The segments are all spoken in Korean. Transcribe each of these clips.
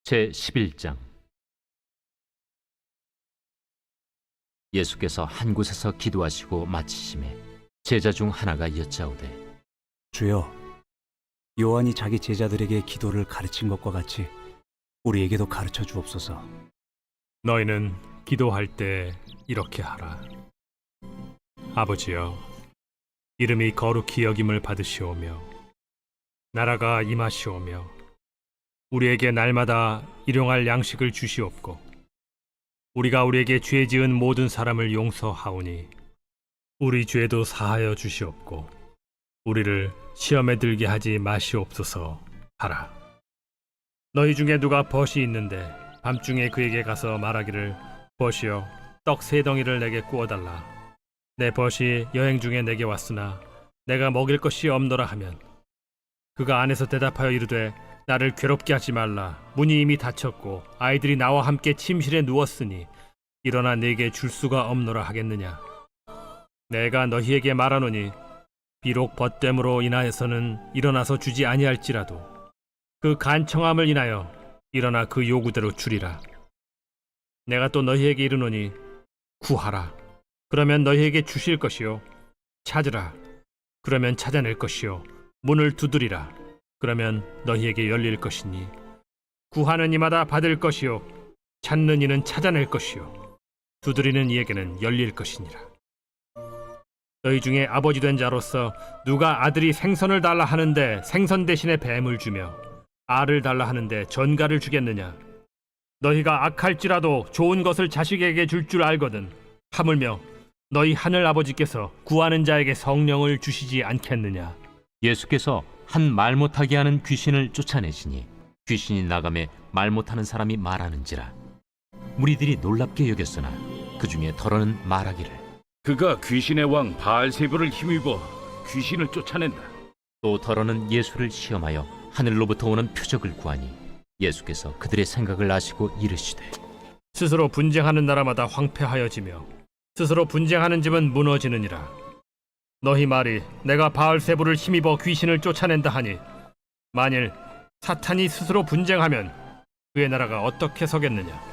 제11장. 예수께서 한 곳에서 기도하시고 마치심에 제자 중 하나가 여짜오되, 주여, 요한이 자기 제자들에게 기도를 가르친 것과 같이 우리에게도 가르쳐 주옵소서. 너희는 기도할 때 이렇게 하라. 아버지여, 이름이 거룩히 여김을 받으시오며 나라가 임하시오며 우리에게 날마다 일용할 양식을 주시옵고 우리가 우리에게 죄 지은 모든 사람을 용서하오니 우리 죄도 사하여 주시옵고 우리를 시험에 들게 하지 마시옵소서 하라. 너희 중에 누가 벗이 있는데 밤중에 그에게 가서 말하기를, 벗이여, 떡 3덩이를 내게 구워달라. 내 벗이 여행 중에 내게 왔으나 내가 먹일 것이 없노라 하면, 그가 안에서 대답하여 이르되, 나를 괴롭게 하지 말라. 문이 이미 닫혔고 아이들이 나와 함께 침실에 누웠으니 일어나 내게 줄 수가 없노라 하겠느냐. 내가 너희에게 말하노니 비록 벗됨으로 인하여서는 일어나서 주지 아니할지라도 그 간청함을 인하여 일어나 그 요구대로 주리라. 내가 또 너희에게 이르노니 구하라, 그러면 너희에게 주실 것이요, 찾으라, 그러면 찾아낼 것이요, 문을 두드리라, 그러면 너희에게 열릴 것이니, 구하는 이마다 받을 것이요, 찾는 이는 찾아낼 것이요, 두드리는 이에게는 열릴 것이니라. 너희 중에 아버지 된 자로서 누가 아들이 생선을 달라 하는데 생선 대신에 뱀을 주며 알을 달라 하는데 전갈을 주겠느냐? 너희가 악할지라도 좋은 것을 자식에게 줄 줄 알거든 하물며 너희 하늘 아버지께서 구하는 자에게 성령을 주시지 않겠느냐? 예수께서 한 말 못하게 하는 귀신을 쫓아내시니 귀신이 나가매 말 못하는 사람이 말하는지라. 무리들이 놀랍게 여겼으나 그 중에 더러는 말하기를, 그가 귀신의 왕 바알세불을 힘입어 귀신을 쫓아낸다. 또 더러는 예수를 시험하여 하늘로부터 오는 표적을 구하니 예수께서 그들의 생각을 아시고 이르시되, 스스로 분쟁하는 나라마다 황폐하여지며 스스로 분쟁하는 집은 무너지느니라. 너희 말이 내가 바알세불을 힘입어 귀신을 쫓아낸다 하니, 만일 사탄이 스스로 분쟁하면 그의 나라가 어떻게 서겠느냐?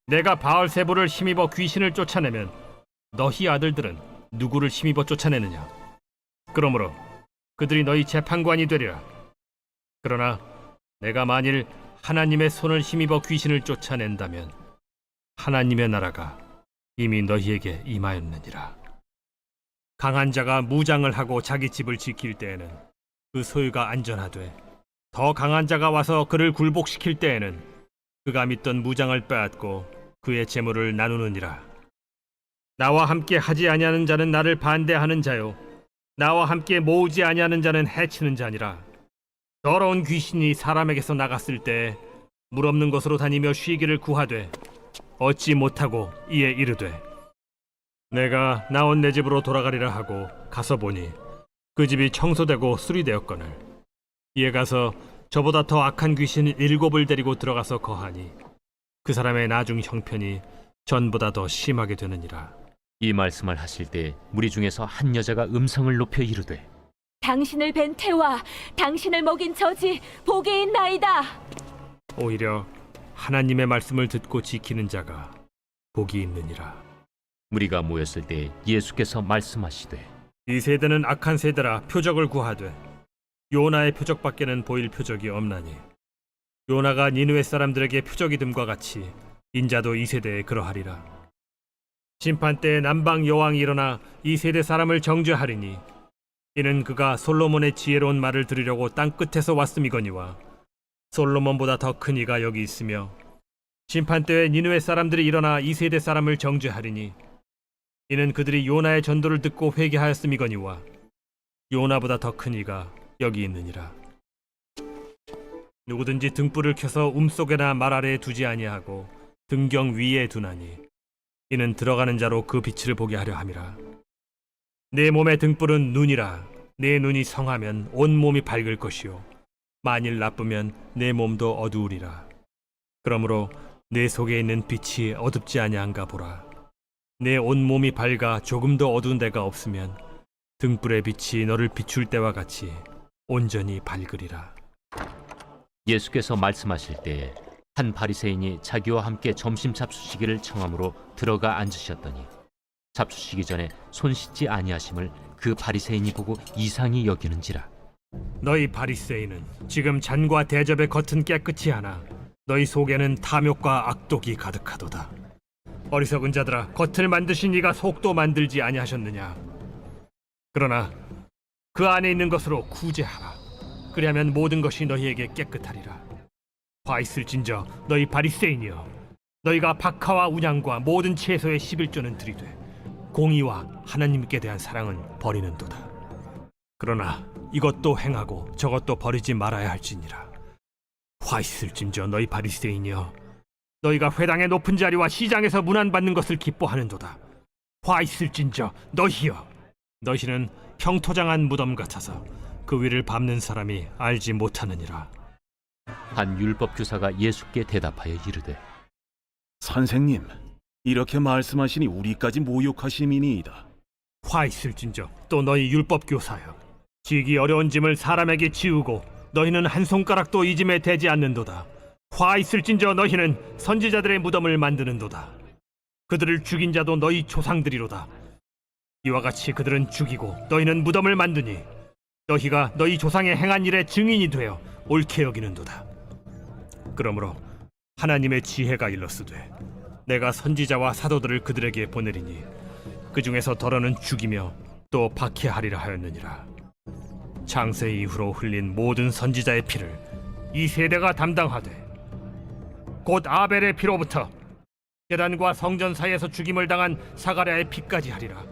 내가 바알세불을 힘입어 귀신을 쫓아내면 너희 아들들은 누구를 힘입어 쫓아내느냐? 그러므로 그들이 너희 재판관이 되리라. 그러나 내가 만일 하나님의 손을 힘입어 귀신을 쫓아낸다면 하나님의 나라가 이미 너희에게 임하였느니라. 강한 자가 무장을 하고 자기 집을 지킬 때에는 그 소유가 안전하되, 더 강한 자가 와서 그를 굴복시킬 때에는 그가 믿던 무장을 빼앗고 그의 재물을 나누느니라. 나와 함께 하지 아니하는 자는 나를 반대하는 자요, 나와 함께 모으지 아니하는 자는 해치는 자니라. 더러운 귀신이 사람에게서 나갔을 때 물 없는 곳으로 다니며 쉬기를 구하되 얻지 못하고 이에 이르되, 내가 나온 내 집으로 돌아가리라 하고 가서 보니 그 집이 청소되고 수리되었거늘 이에 가서 저보다 더 악한 귀신 7을 데리고 들어가서 거하니 그 사람의 나중 형편이 전보다 더 심하게 되느니라. 이 말씀을 하실 때 무리 중에서 한 여자가 음성을 높여 이르되, 당신을 뵌 태와 당신을 먹인 저지 복이 있나이다. 오히려 하나님의 말씀을 듣고 지키는 자가 복이 있느니라. 무리가 모였을 때 예수께서 말씀하시되, 이 세대는 악한 세대라 표적을 구하되 요나의 표적밖에는 보일 표적이 없나니, 요나가 니느웨 사람들에게 표적이 됨과 같이 인자도 이 세대에 그러하리라. 심판 때에 남방 여왕이 일어나 이 세대 사람을 정죄하리니, 이는 그가 솔로몬의 지혜로운 말을 들으려고 땅 끝에서 왔음이거니와 솔로몬보다 더 큰 이가 여기 있으며, 심판 때에 니느웨 사람들이 일어나 이 세대 사람을 정죄하리니, 이는 그들이 요나의 전도를 듣고 회개하였음이거니와 요나보다 더 큰 이가 여기 있느니라. 누구든지 등불을 켜서 움속에나 말 아래에 두지 아니하고 등경 위에 두나니, 이는 들어가는 자로 그 빛을 보게 하려 함이라. 내 몸의 등불은 눈이라. 내 눈이 성하면 온 몸이 밝을 것이요, 만일 나쁘면 내 몸도 어두우리라. 그러므로 내 속에 있는 빛이 어둡지 아니한가 보라. 내 온 몸이 밝아 조금도 어두운 데가 없으면 등불의 빛이 너를 비출 때와 같이 온전히 밝으리라. 예수께서 말씀하실 때에 한 바리새인이 자기와 함께 점심 잡수시기를 청함으로 들어가 앉으셨더니 잡수시기 전에 손 씻지 아니하심을 그 바리새인이 보고 이상히 여기는지라. 너희 바리새인은 지금 잔과 대접의 겉은 깨끗이 하나 너희 속에는 탐욕과 악독이 가득하도다. 어리석은 자들아, 겉을 만드신 이가 속도 만들지 아니하셨느냐? 그러나 그 안에 있는 것으로 구제하라. 그리하면 모든 것이 너희에게 깨끗하리라. 화 있을진저 너희 바리새인이여, 너희가 박하와 운양과 모든 채소의 11조는 들이되 공의와 하나님께 대한 사랑은 버리는도다. 그러나 이것도 행하고 저것도 버리지 말아야 할지니라. 화 있을진저 너희 바리새인이여, 너희가 회당의 높은 자리와 시장에서 문안받는 것을 기뻐하는도다. 화 있을진저 너희여, 너희는 평토장한 무덤 같아서 그 위를 밟는 사람이 알지 못하느니라. 한 율법 교사가 예수께 대답하여 이르되 선생님, 이렇게 말씀하시니 우리까지 모욕하심이니이다. 화 있을진저 또 너희 율법 교사여, 지기 어려운 짐을 사람에게 지우고 너희는 한 손가락도 이 짐에 대지 않는도다. 화 있을진저 너희는 선지자들의 무덤을 만드는도다. 그들을 죽인 자도 너희 조상들이로다. 이와 같이 그들은 죽이고 너희는 무덤을 만드니 너희가 너희 조상의 행한 일의 증인이 되어 옳게 여기는도다. 그러므로 하나님의 지혜가 일렀으되 내가 선지자와 사도들을 그들에게 보내리니 그 중에서 더러는 죽이며 또 박해하리라 하였느니라. 창세 이후로 흘린 모든 선지자의 피를 이 세대가 담당하되 곧 아벨의 피로부터 제단과 성전 사이에서 죽임을 당한 사가랴의 피까지 하리라.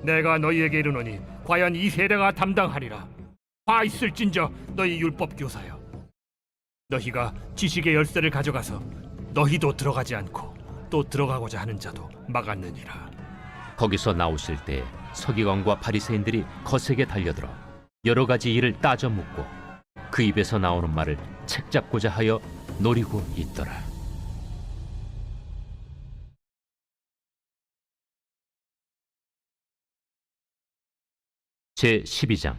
내가 너희에게 이르노니 과연 이 세대가 담당하리라. 화 있을진저 너희 율법 교사여, 너희가 지식의 열쇠를 가져가서 너희도 들어가지 않고 또 들어가고자 하는 자도 막았느니라. 거기서 나오실 때 서기관과 바리새인들이 거세게 달려들어 여러 가지 일을 따져 묻고 그 입에서 나오는 말을 책잡고자 하여 노리고 있더라. 제 12장.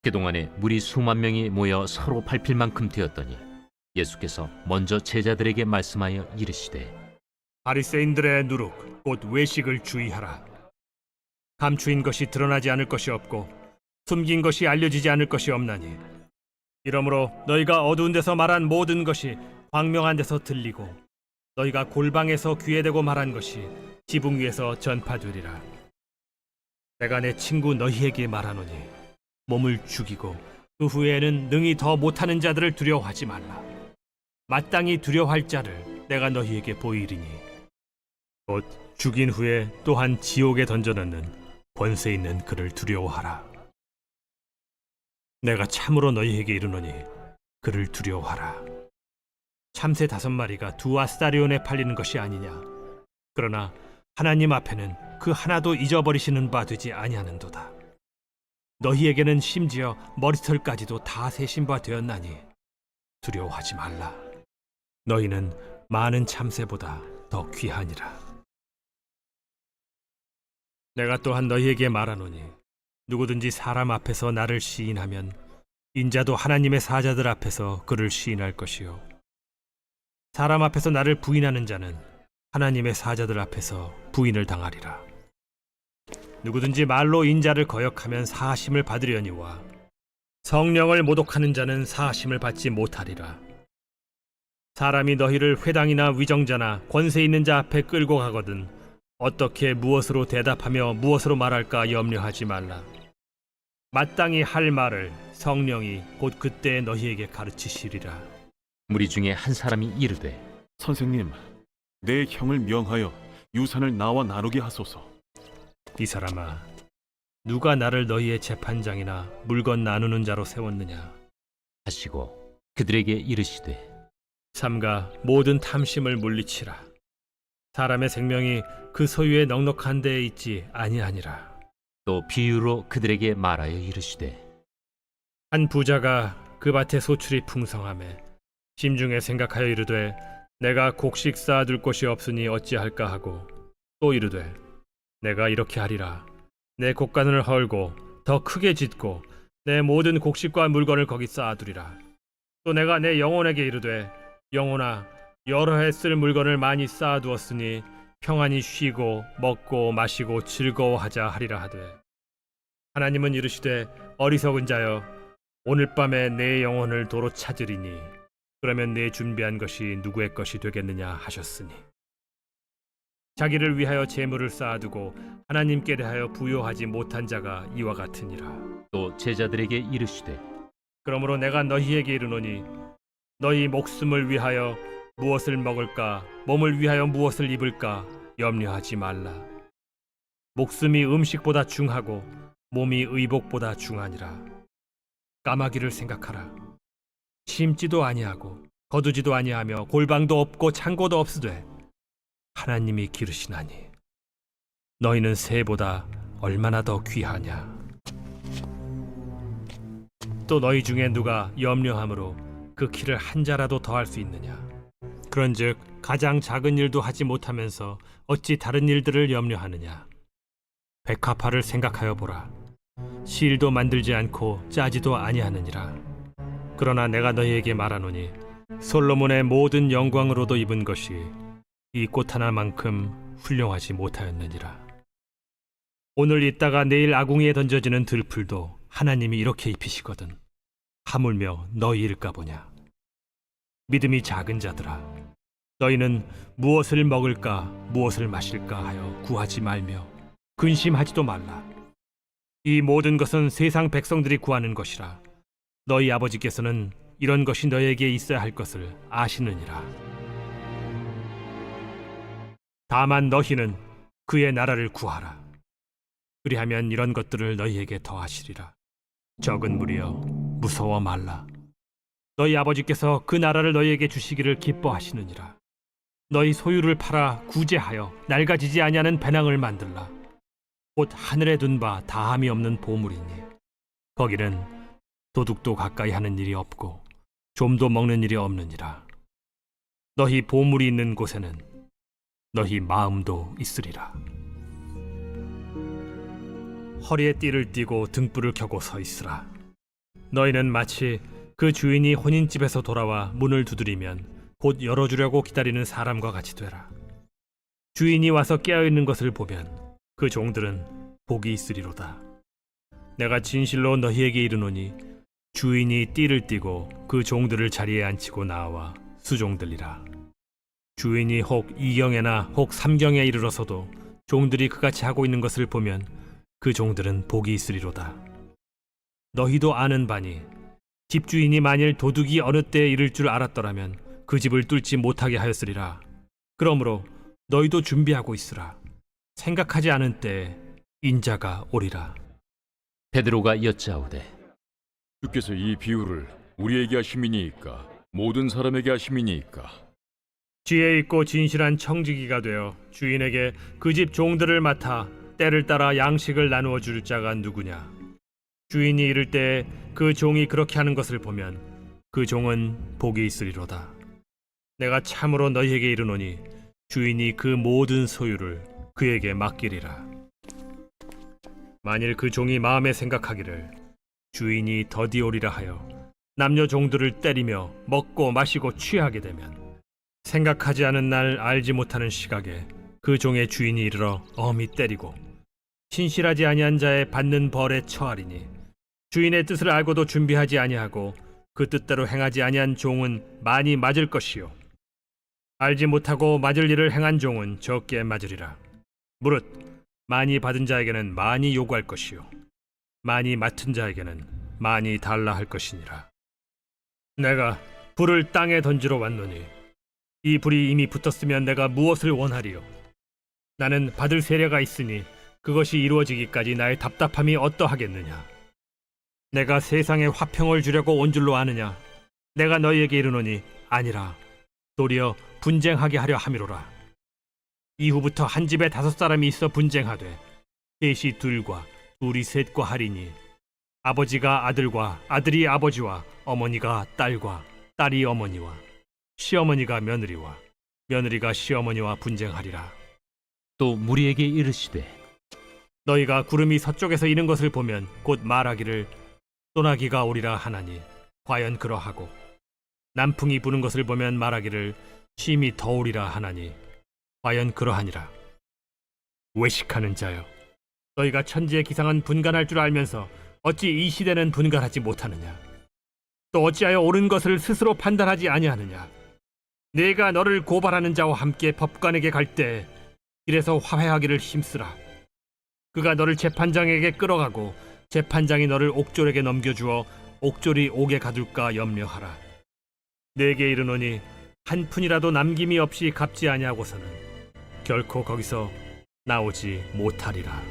그동안에 무리 수만 명이 모여 서로 밟힐 만큼 되었더니 예수께서 먼저 제자들에게 말씀하여 이르시되 바리새인들의 누룩 곧 외식을 주의하라. 감추인 것이 드러나지 않을 것이 없고 숨긴 것이 알려지지 않을 것이 없나니 이러므로 너희가 어두운 데서 말한 모든 것이 광명한 데서 들리고 너희가 골방에서 귀에 대고 말한 것이 지붕 위에서 전파되리라. 내가 내 친구 너희에게 말하노니 몸을 죽이고 그 후에는 능히 더 못하는 자들을 두려워하지 말라. 마땅히 두려워할 자를 내가 너희에게 보이리니 곧 죽인 후에 또한 지옥에 던져넣는 권세 있는 그를 두려워하라. 내가 참으로 너희에게 이르노니 그를 두려워하라. 참새 5마리가 2아스타리온에 팔리는 것이 아니냐. 그러나 하나님 앞에는 그 하나도 잊어버리시는 바 되지 아니하는도다. 너희에게는 심지어 머리털까지도 다 세신 바 되었나니 두려워하지 말라. 너희는 많은 참새보다 더 귀하니라. 내가 또한 너희에게 말하노니 누구든지 사람 앞에서 나를 시인하면 인자도 하나님의 사자들 앞에서 그를 시인할 것이요, 사람 앞에서 나를 부인하는 자는 하나님의 사자들 앞에서 부인을 당하리라. 누구든지 말로 인자를 거역하면 사하심을 받으려니와 성령을 모독하는 자는 사하심을 받지 못하리라. 사람이 너희를 회당이나 위정자나 권세 있는 자 앞에 끌고 가거든 어떻게 무엇으로 대답하며 무엇으로 말할까 염려하지 말라. 마땅히 할 말을 성령이 곧 그때 너희에게 가르치시리라. 무리 중에 한 사람이 이르되 선생님, 내 형을 명하여 유산을 나와 나누게 하소서. 이 사람아, 누가 나를 너희의 재판장이나 물건 나누는 자로 세웠느냐 하시고 그들에게 이르시되 삼가 모든 탐심을 물리치라. 사람의 생명이 그 소유의 넉넉한 데에 있지 아니하니라. 또 비유로 그들에게 말하여 이르시되 한 부자가 그 밭에 소출이 풍성하매 심중에 생각하여 이르되 내가 곡식 쌓아둘 곳이 없으니 어찌할까 하고 또 이르되 내가 이렇게 하리라. 내 곡간을 헐고 더 크게 짓고 내 모든 곡식과 물건을 거기 쌓아두리라. 또 내가 내 영혼에게 이르되 영혼아 여러 해 쓸 물건을 많이 쌓아두었으니 평안히 쉬고 먹고 마시고 즐거워하자 하리라 하되 하나님은 이르시되 어리석은 자여 오늘 밤에 내 영혼을 도로 찾으리니 그러면 내 준비한 것이 누구의 것이 되겠느냐 하셨으니 자기를 위하여 재물을 쌓아두고 하나님께 대하여 부요하지 못한 자가 이와 같으니라. 또 제자들에게 이르시되 그러므로 내가 너희에게 이르노니 너희 목숨을 위하여 무엇을 먹을까 몸을 위하여 무엇을 입을까 염려하지 말라. 목숨이 음식보다 중하고 몸이 의복보다 중하니라. 까마귀를 생각하라. 심지도 아니하고 거두지도 아니하며 골방도 없고 창고도 없으되 하나님이 기르시나니 너희는 새보다 얼마나 더 귀하냐. 또 너희 중에 누가 염려함으로 그 키를 한 자라도 더할 수 있느냐. 그런즉 가장 작은 일도 하지 못하면서 어찌 다른 일들을 염려하느냐. 백합화를 생각하여 보라. 실도 만들지 않고 짜지도 아니하느니라. 그러나 내가 너희에게 말하노니 솔로몬의 모든 영광으로도 입은 것이 이 꽃 하나만큼 훌륭하지 못하였느니라. 오늘 있다가 내일 아궁이에 던져지는 들풀도 하나님이 이렇게 입히시거든 하물며 너희일까 보냐. 믿음이 작은 자들아 너희는 무엇을 먹을까 무엇을 마실까 하여 구하지 말며 근심하지도 말라. 이 모든 것은 세상 백성들이 구하는 것이라. 너희 아버지께서는 이런 것이 너희에게 있어야 할 것을 아시느니라. 다만 너희는 그의 나라를 구하라. 그리하면 이런 것들을 너희에게 더하시리라. 적은 무리여 무서워 말라. 너희 아버지께서 그 나라를 너희에게 주시기를 기뻐하시느니라. 너희 소유를 팔아 구제하여 낡아지지 아니하는 배낭을 만들라. 곧 하늘에 둔 바 다함이 없는 보물이니 거기는 도둑도 가까이 하는 일이 없고 좀도 먹는 일이 없느니라. 너희 보물이 있는 곳에는 너희 마음도 있으리라. 허리에 띠를 띠고 등불을 켜고 서 있으라. 너희는 마치 그 주인이 혼인집에서 돌아와 문을 두드리면 곧 열어주려고 기다리는 사람과 같이 되라. 주인이 와서 깨어있는 것을 보면 그 종들은 복이 있으리로다. 내가 진실로 너희에게 이르노니 주인이 띠를 띠고 그 종들을 자리에 앉히고 나와 수종들리라. 주인이 혹 2경에나 혹 3경에 이르러서도 종들이 그같이 하고 있는 것을 보면 그 종들은 복이 있으리로다. 너희도 아는 바니 집주인이 만일 도둑이 어느 때에 이를 줄 알았더라면 그 집을 뚫지 못하게 하였으리라. 그러므로 너희도 준비하고 있으라. 생각하지 않은 때에 인자가 오리라. 베드로가 여짜오되 주께서 이 비유를 우리에게 하심이니이까 모든 사람에게 하심이니이까. 지혜 있고 진실한 청지기가 되어 주인에게 그 집 종들을 맡아 때를 따라 양식을 나누어 줄 자가 누구냐. 주인이 이를 때에 그 종이 그렇게 하는 것을 보면 그 종은 복이 있으리로다. 내가 참으로 너희에게 이르노니 주인이 그 모든 소유를 그에게 맡기리라. 만일 그 종이 마음에 생각하기를 주인이 더디 오리라 하여 남녀 종들을 때리며 먹고 마시고 취하게 되면 생각하지 않은 날 알지 못하는 시각에 그 종의 주인이 이르러 엄히 때리고 신실하지 아니한 자의 받는 벌에 처하리니 주인의 뜻을 알고도 준비하지 아니하고 그 뜻대로 행하지 아니한 종은 많이 맞을 것이요 알지 못하고 맞을 일을 행한 종은 적게 맞으리라. 무릇 많이 받은 자에게는 많이 요구할 것이요 많이 맡은 자에게는 많이 달라 할 것이니라. 내가 불을 땅에 던지러 왔노니 이 불이 이미 붙었으면 내가 무엇을 원하리요. 나는 받을 세례가 있으니 그것이 이루어지기까지 나의 답답함이 어떠하겠느냐. 내가 세상에 화평을 주려고 온 줄로 아느냐. 내가 너희에게 이르노니 아니라 도리어 분쟁하게 하려 함이로라. 이후부터 한 집에 5사람이 있어 분쟁하되 셋이 둘과 둘이 셋과 하리니 아버지가 아들과 아들이 아버지와 어머니가 딸과 딸이 어머니와 시어머니가 며느리와 며느리가 시어머니와 분쟁하리라. 또 무리에게 이르시되 너희가 구름이 서쪽에서 이는 것을 보면 곧 말하기를 소나기가 오리라 하나니 과연 그러하고 남풍이 부는 것을 보면 말하기를 심히 더우리라 하나니 과연 그러하니라. 외식하는 자여, 너희가 천지의 기상은 분간할 줄 알면서 어찌 이 시대는 분간하지 못하느냐? 또 어찌하여 옳은 것을 스스로 판단하지 아니하느냐? 내가 너를 고발하는 자와 함께 법관에게 갈 때 길에서 화해하기를 힘쓰라. 그가 너를 재판장에게 끌어가고 재판장이 너를 옥졸에게 넘겨주어 옥졸이 옥에 가둘까 염려하라. 내게 이르노니 한 푼이라도 남김이 없이 갚지 아니하고서는 결코 거기서 나오지 못하리라.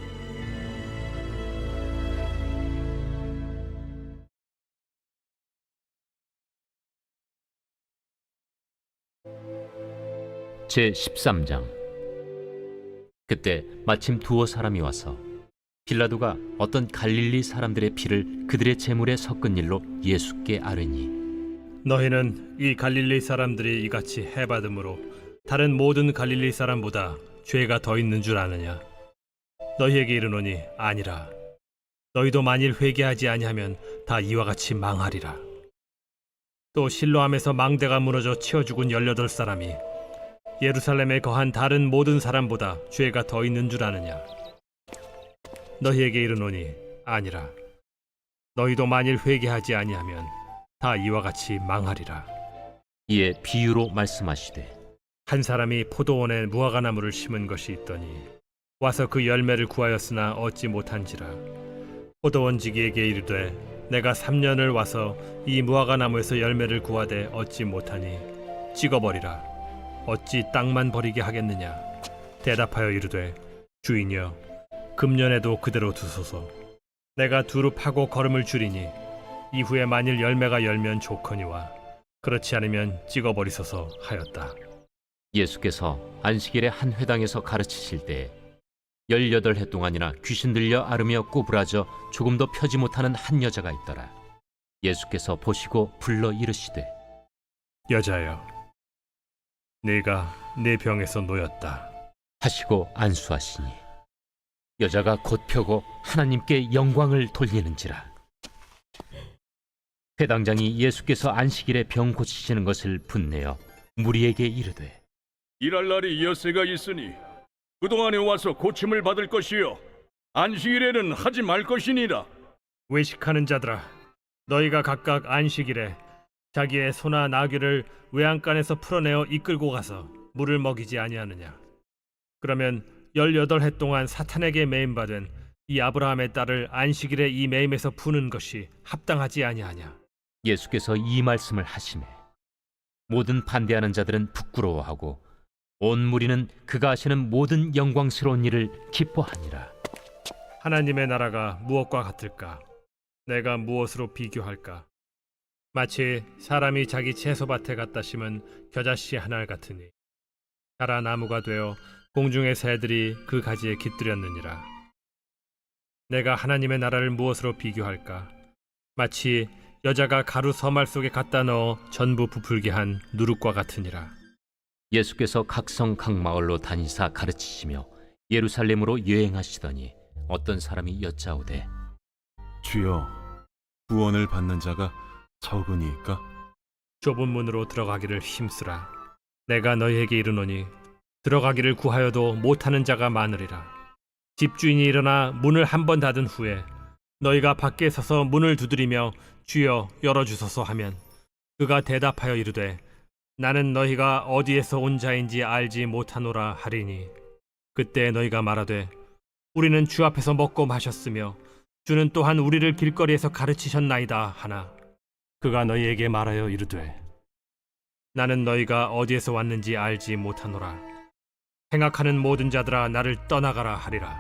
제 13장. 그때 마침 두어 사람이 와서 빌라도가 어떤 갈릴리 사람들의 피를 그들의 제물에 섞은 일로 예수께 아뢰니, 너희는 이 갈릴리 사람들이 이같이 해받음으로 다른 모든 갈릴리 사람보다 죄가 더 있는 줄 아느냐? 너희에게 이르노니 아니라. 너희도 만일 회개하지 아니하면 다 이와 같이 망하리라. 또 실로암에서 망대가 무너져 치어 죽은 18사람이 예루살렘에 거한 다른 모든 사람보다 죄가 더 있는 줄 아느냐? 너희에게 이르노니 아니라. 너희도 만일 회개하지 아니하면 다 이와 같이 망하리라. 이에 비유로 말씀하시되, 한 사람이 포도원에 무화과나무를 심은 것이 있더니 와서 그 열매를 구하였으나 얻지 못한지라. 포도원지기에게 이르되 내가 3년을 와서 이 무화과나무에서 열매를 구하되 얻지 못하니 찍어버리라. 어찌 땅만 버리게 하겠느냐? 대답하여 이르되 주인이여, 금년에도 그대로 두소서. 내가 두루 파고 거름을 줄이니 이후에 만일 열매가 열면 좋거니와 그렇지 않으면 찍어버리소서 하였다. 예수께서 안식일에 한 회당에서 가르치실 때 18해 동안이나 귀신 들려 앓으며 꼬부라져 조금도 펴지 못하는 한 여자가 있더라. 예수께서 보시고 불러 이르시되, 여자여, 네가 내 병에서 놓였다. 하시고 안수하시니 여자가 곧 펴고 하나님께 영광을 돌리는지라. 회당장이 예수께서 안식일에 병 고치시는 것을 분내어 무리에게 이르되, 일할 날이 엿새가 있으니 그동안에 와서 고침을 받을 것이요 안식일에는 하지 말 것이니라. 외식하는 자들아, 너희가 각각 안식일에 자기의 소나 나귀를 외양간에서 풀어내어 이끌고 가서 물을 먹이지 아니하느냐? 그러면 18해 동안 사탄에게 매임받은 이 아브라함의 딸을 안식일에 이 매임에서 푸는 것이 합당하지 아니하냐? 예수께서 이 말씀을 하시매 모든 반대하는 자들은 부끄러워하고 온 무리는 그가 하시는 모든 영광스러운 일을 기뻐하니라. 하나님의 나라가 무엇과 같을까? 내가 무엇으로 비교할까? 마치 사람이 자기 채소밭에 갖다 심은 겨자씨 하나 같으니 자라 나무가 되어 공중의 새들이 그 가지에 깃들였느니라. 내가 하나님의 나라를 무엇으로 비교할까? 마치 여자가 가루 서말 속에 갖다 넣어 전부 부풀게 한 누룩과 같으니라. 예수께서 각성 각 마을로 다니사 가르치시며 예루살렘으로 여행하시더니 어떤 사람이 여짜오되, 주여, 구원을 받는 자가 적으니까? 좁은 문으로 들어가기를 힘쓰라. 내가 너희에게 이르노니 들어가기를 구하여도 못하는 자가 많으리라. 집주인이 일어나 문을 한 번 닫은 후에 너희가 밖에 서서 문을 두드리며 주여 열어주소서 하면 그가 대답하여 이르되 나는 너희가 어디에서 온 자인지 알지 못하노라 하리니 그때 너희가 말하되 우리는 주 앞에서 먹고 마셨으며 주는 또한 우리를 길거리에서 가르치셨나이다 하나 그가 너희에게 말하여 이르되 나는 너희가 어디에서 왔는지 알지 못하노라. 행악하는 모든 자들아 나를 떠나가라 하리라.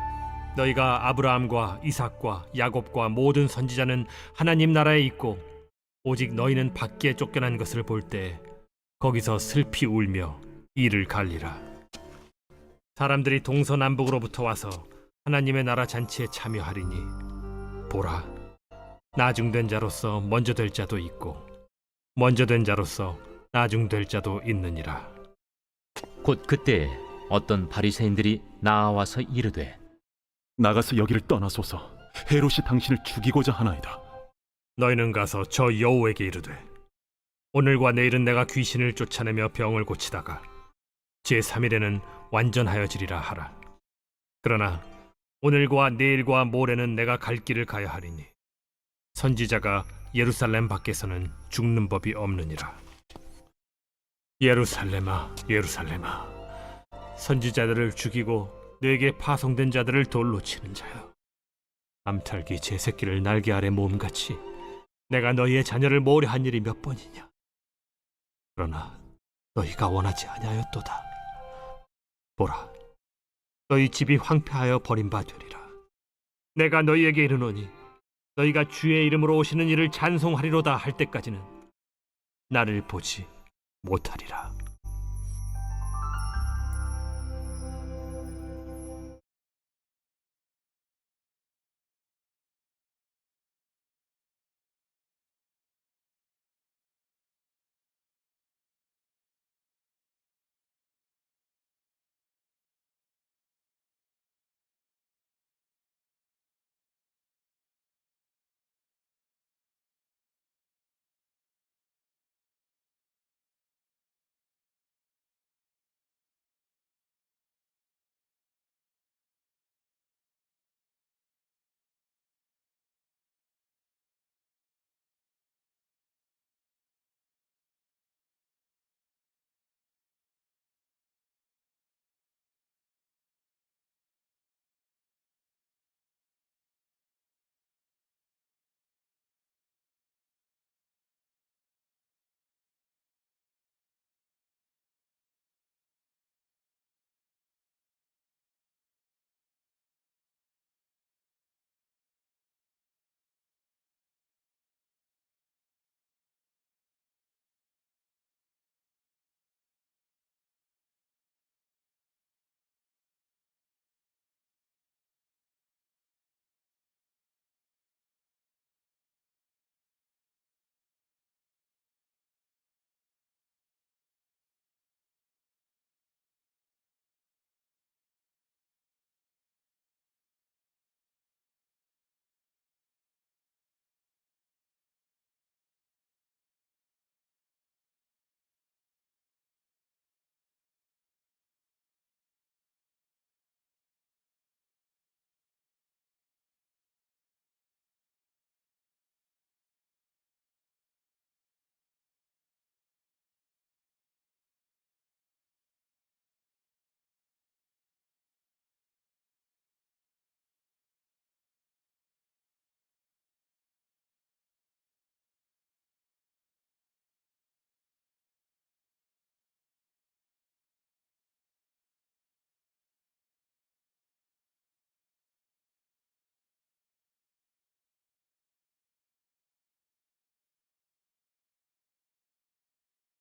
너희가 아브라함과 이삭과 야곱과 모든 선지자는 하나님 나라에 있고 오직 너희는 밖에 쫓겨난 것을 볼 때 거기서 슬피 울며 이를 갈리라. 사람들이 동서남북으로부터 와서 하나님의 나라 잔치에 참여하리니 보라, 나중된 자로서 먼저 될 자도 있고 먼저 된 자로서 나중될 자도 있느니라. 곧 그때에 어떤 바리새인들이 나와서 이르되, 나가서 여기를 떠나소서. 헤롯이 당신을 죽이고자 하나이다. 너희는 가서 저 여호에게 이르되 오늘과 내일은 내가 귀신을 쫓아내며 병을 고치다가 제3일에는 완전하여지리라 하라. 그러나 오늘과 내일과 모레는 내가 갈 길을 가야 하리니 선지자가 예루살렘 밖에서는 죽는 법이 없느니라. 예루살렘아, 예루살렘아, 선지자들을 죽이고 내게 파송된 자들을 돌로 치는 자여, 암탉이 제 새끼를 날개 아래 몸같이 내가 너희의 자녀를 모려한 일이 몇 번이냐. 그러나 너희가 원하지 아니하였도다. 보라, 너희 집이 황폐하여 버림받으리라. 내가 너희에게 이르노니 너희가 주의 이름으로 오시는 이를 찬송하리로다 할 때까지는 나를 보지 못하리라.